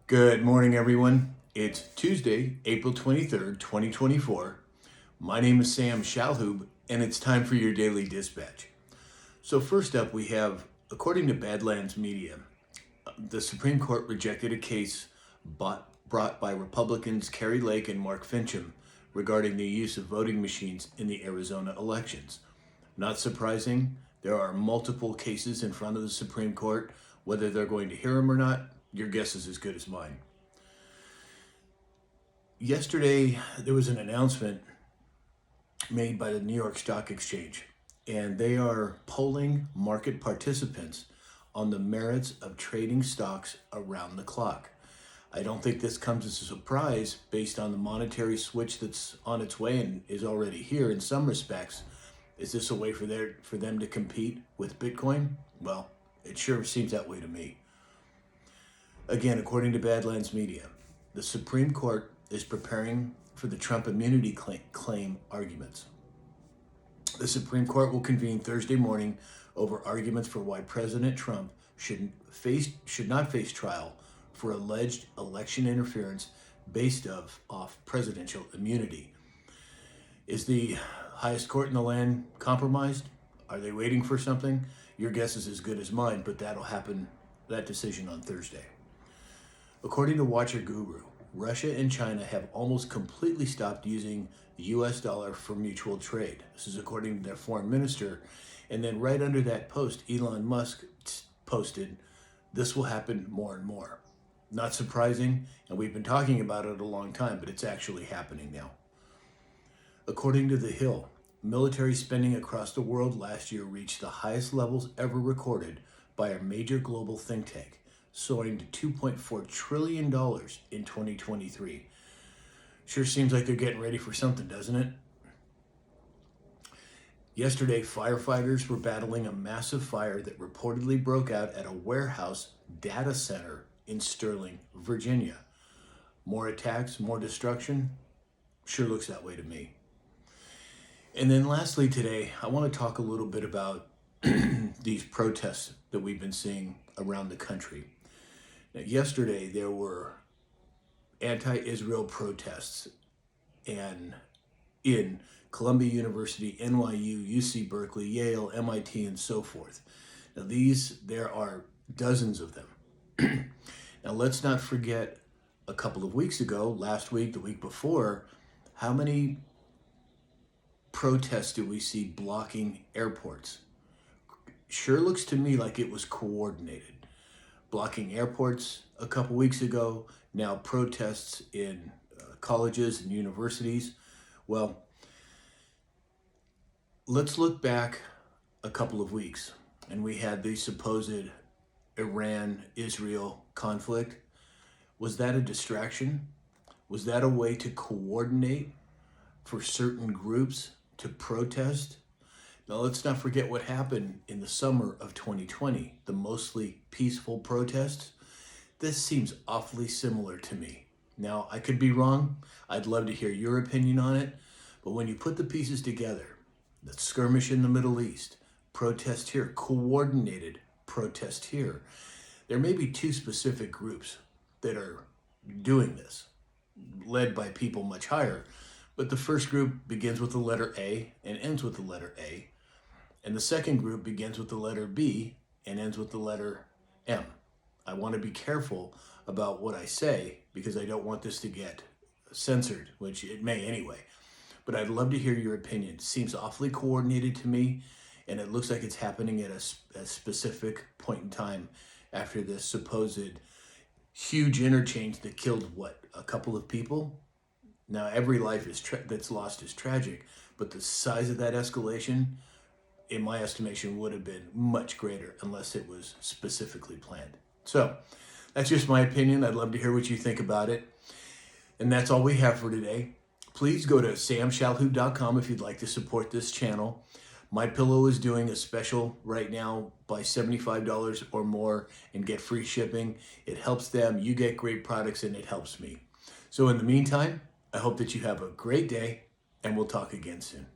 Good morning, everyone. It's Tuesday, April 23rd, 2024. My name is Sam Shalhoub, and it's time for your daily dispatch. So, first up, we have, according to Badlands Media, the Supreme Court rejected a case brought by Republicans Carrie Lake and Mark Fincham regarding the use of voting machines in the Arizona elections. Not surprising, there are multiple cases in front of the Supreme Court. Whether they're going to hear them or not, your guess is as good as mine. Yesterday, there was an announcement made by the New York Stock Exchange, and they are polling market participants on the merits of trading stocks around the clock. I don't think this comes as a surprise based on the monetary switch that's on its way and is already here in some respects. Is this a way for them to compete with Bitcoin? Well, it sure seems that way to me. Again, according to Badlands Media, the Supreme Court is preparing for the Trump immunity claim arguments. The Supreme Court will convene Thursday morning over arguments for why President Trump should not face trial for alleged election interference based off presidential immunity. Is the highest court in the land compromised? Are they waiting for something? Your guess is as good as mine, but that decision on Thursday. According to Watcher Guru, Russia and China have almost completely stopped using the US dollar for mutual trade. This is according to their foreign minister. And then right under that post, Elon Musk posted, this will happen more and more. Not surprising, and we've been talking about it a long time, but it's actually happening now. According to The Hill, military spending across the world last year reached the highest levels ever recorded by a major global think tank, soaring to $2.4 trillion in 2023. Sure seems like they're getting ready for something, doesn't it? Yesterday, firefighters were battling a massive fire that reportedly broke out at a warehouse data center in Sterling, Virginia. More attacks, more destruction? Sure looks that way to me. And then lastly today, I want to talk a little bit about these protests that we've been seeing around the country. Now, yesterday, there were anti-Israel protests in Columbia University, NYU, UC Berkeley, Yale, MIT, and so forth. Now, there are dozens of them. Now, let's not forget a couple of weeks ago, last week, the week before, how many protests did we see blocking airports? Sure looks to me like it was coordinated. Blocking airports a couple weeks ago, now protests in colleges and universities. Well, let's look back a couple of weeks, and we had the supposed Iran-Israel conflict. Was that a distraction? Was that a way to coordinate for certain groups to protest? Now, let's not forget what happened in the summer of 2020, the mostly peaceful protests. This seems awfully similar to me. Now, I could be wrong. I'd love to hear your opinion on it. But when you put the pieces together, the skirmish in the Middle East, protest here, coordinated protest here, there may be two specific groups that are doing this, led by people much higher. But the first group begins with the letter A and ends with the letter A. And the second group begins with the letter B and ends with the letter M. I want to be careful about what I say because I don't want this to get censored, which it may anyway. But I'd love to hear your opinion. It seems awfully coordinated to me, and it looks like it's happening at a specific point in time after this supposed huge interchange that killed, a couple of people? Now, every life that's lost is tragic, but the size of that escalation, in my estimation, would have been much greater unless it was specifically planned. So, that's just my opinion. I'd love to hear what you think about it. And that's all we have for today. Please go to samshalhoub.com if you'd like to support this channel. My Pillow is doing a special right now, buy $75 or more and get free shipping. It helps them, you get great products, and it helps me. So in the meantime, I hope that you have a great day, and we'll talk again soon.